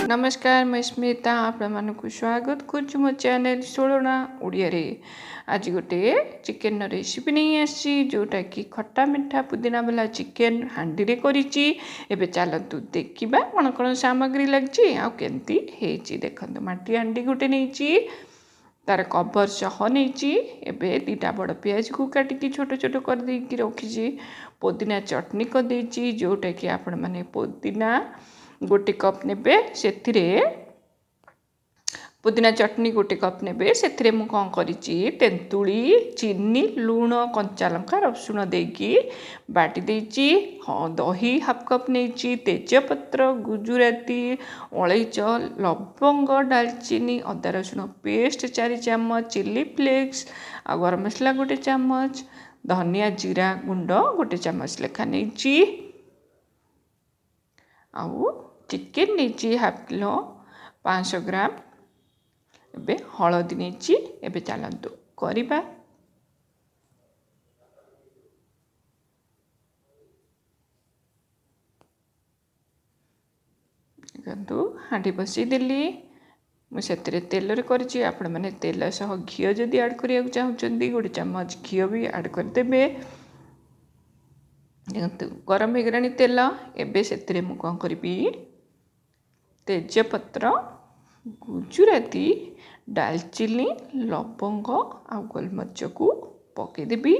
नमस्कार मैं स्मिता आपण स्वागत करुँ मो चैनल सोलना ओडिया रे। आज गोटे चिकेन रेसिपी नहीं आसी जोटा कि खट्टा मिठा पुदीना वाला चिकेन हांडी रे करिछि। एबे चलतु देखिबा कोन कोन सामग्री लागछि आ केंती हेछि। देखंतु माटी हांडी गोटे नेछि, तार कवर सह नेछि। एबे दीटा बड़ प्याज को काटिकी छोट छोट कर देकी रखिछि। पुदीना चटनी कर देछि जोटा कि आपण माने पुदीना गोटे कप नेबे, सेथिरे पुदीना चटनी गोटे कप नेबे। सेथिरे मु कौन करिछि तेंतुली, चीनी, लूण, कंचा लंका, रसुण देकी बाटी देछि। हाँ, दही हाफ कप नेछि, तेजपत्र, गुजुराती, अलैच, लवंग, दालचीनी, अदा रसुण पेस्ट 4 चम्मच, चिली फ्लेक्स आ गरम मसला गोटे चम्मच, धनिया जीरा गुंड गोटे चम्मच लेखा नेछि। आउ चिकेन नेछि हाफ किलो 500 ग्राम। एबे हळदी नेछि। एबे चलंतु करिबा। देखंतु हांडी बसई देली। मु सेतरे तेल रे करछि। आपण माने तेल सह घियो जदी ऐड करिया चाहउचंदी गोटे चम्मच घियो भी ऐड कर देबे। देखंतु गरम हे गरानी तेल। एबे सेतरे मु कोन करबी तेजपत्र, गुजुराती, दालचीनी, लवंग आ गोलमरीच को पके देबी।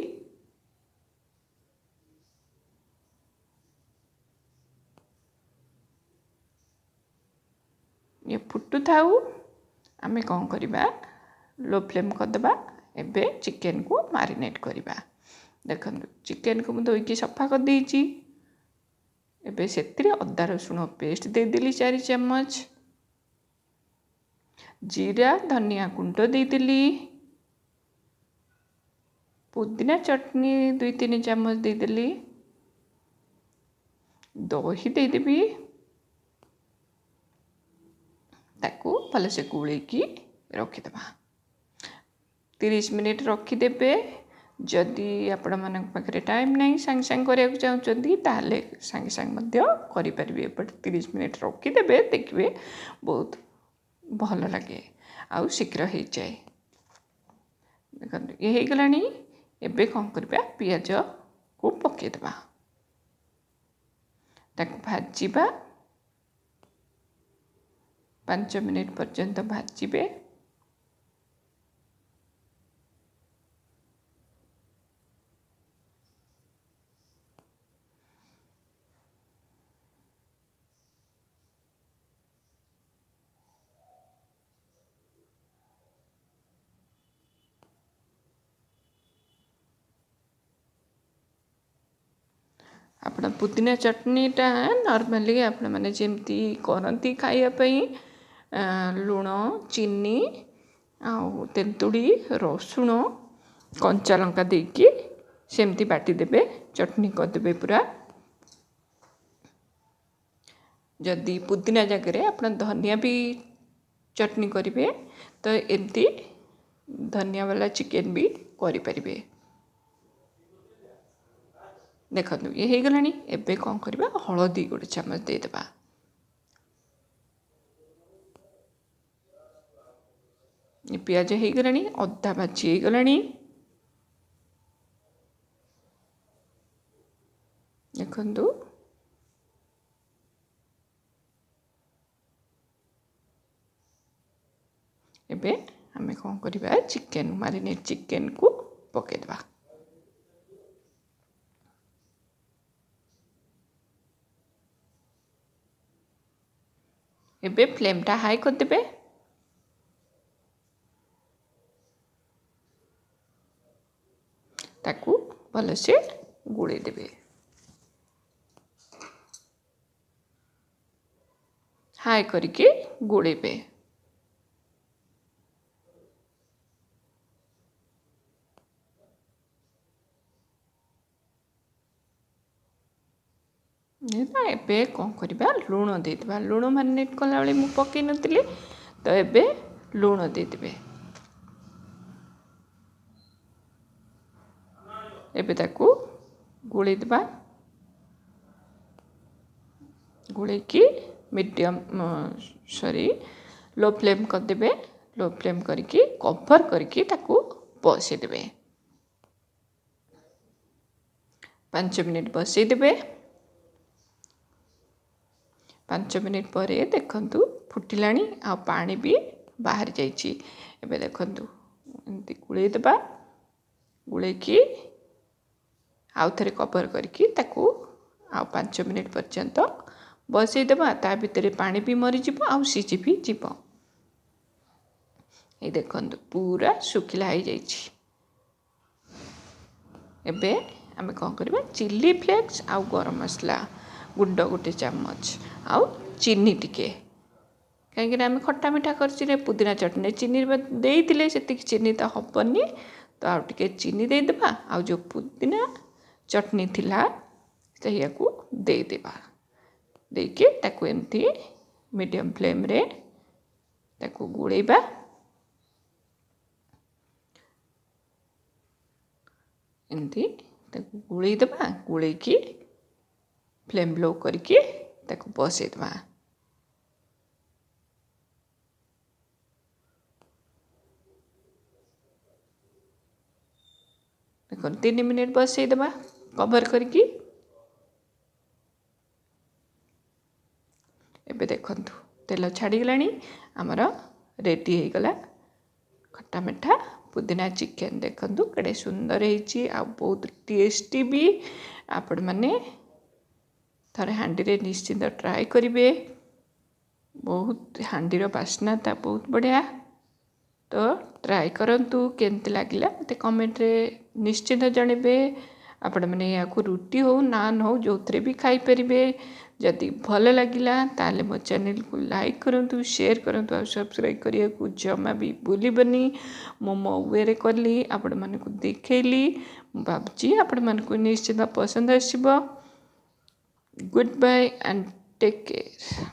ये फुटू थाउ आमे कौन करिबा लो फ्लेम कर देबा। एबे चिकेन को मैरिनेट करिबा। देखंतु चिकेन को मु धोइकी सफा कर देइची। एबे सेतिरे अदा रसुण पेस्ट दे देली 4 चम्मच, जीरा धनिया गुंड दे देली, पुदीना चटनी 2-3 चम्मच दे देली, दही दे देबी। ताकू भले से गुले की रखी देबा। 30 मिनिट रखी देबे। जदि आपण मन पाखरे टाइम नहीं संग संग करिया चाहउचंदी ताले संग संग मध्य करि परिबे। बट 30 मिनिट रखी देबे देखिबे बहुत भल लगे आ शीघ्र हो जाए। देखंतु ये हे गलानी। एबे कोन करबा पियाज को पके देबा। ताकू भाजीबा 5 मिनिट पर्यंत भाजीबे। आपण पुदीना चटनीटा नॉर्मली आपण माने जेमती करंती खाइया पई लूण, चीनी आ तेंतुड़ी, रसुण, कंचा लंका देकी सेमती बाटी देबे। चटनी कर देबे पूरा। जदि पुदीना जगह आपण धनिया भी चटनी करिवे तो एमती धनिया वाला चिकेन भी करि परिबे। देखंतु ये हे गलानी। एबे कोन करबा हळदी गोटे चम्मच दे देबा। ये प्याज हे गलानी, अद्धा भाजी हे गलानी। देखंतु एबे हमें कोन करबा चिकेन मैरिनेट चिकेन को पके देबा। एबे फ्लेम टा हाई कर देबे। ताकू भल से गुले देबे। हाई करके गुलेबे। एबे कौन करबा लूण दे देबा। लूण मैरिनेट कला बेले मु पके नथिले तो एबे लूण दे देबे। एबे ताकू गुले देबा। गुले की मीडियम सॉरी लो फ्लेम करदेबे। लो फ्लेम करके कवर करके ताकू बसैदेबे। 5 मिनिट बसैदेबे। 5 मिनिट पर देखंतु फुटिलाणी आ पानी भी बाहर जाइए। एबे देखंतु एमती गुड़े देबा। गुड़े की आउ थे कवर करके ताकू आ 5 मिनिट पर्यंत बसैदेबा। ता भितर पानी भी मरीज आउ सीझी भी जीव। ये देखंतु पूरा सुखिला हो जाइए। एबे आमे कौन करबा चिली फ्लेक्स आउ गरम मसला गुंड गोटे चम्मच आउ चीनी टिके कहीं आम खट्टा मिठा कर पुदीना चटनी चीनी देते से चीनी तो हेनी तो आउ टे चीनी देदेबा। आउ जो पुदीना चटनी थिला से देदेबा। देके ताकू एमती मीडियम फ्लेम रे ताकू गुड़ेबा। एमती ताकू गुड़े देबा। गुड़े की फ्लेम लो करके ताकू बसैदेबा। देखो 3 मिनिट बसैदेबा कवर करके। एबे देखंतु तेल छाड़ीगलानी आमर रेडी हो गला खट्टा मिठा पुदीना चिकेन। देखंतु केड़े सुंदर होईची आ बहुत टेस्टी भी। आपण माने थरे हांडी रे निश्चिंत ट्राए करिवे। बहुत हांडीर बास्ना ता बहुत बढ़िया। तो ट्राए करंतु केमती लागिला मते कमेंट रे निश्चिंत जणेबे। आपण माने या को रुटी हो नान हो जो थरे भी खाई परिबे। जदि भल लागिला ताले मो चैनल को लाइक करंतु शेयर करंतु और सब्सक्राइब करिया को जमा भी भूलिबनी। मो मो वे करली आपण माने को देखैली बाबजी आपण माने को निश्चिंत पसंद आसीबो। Goodbye and take care.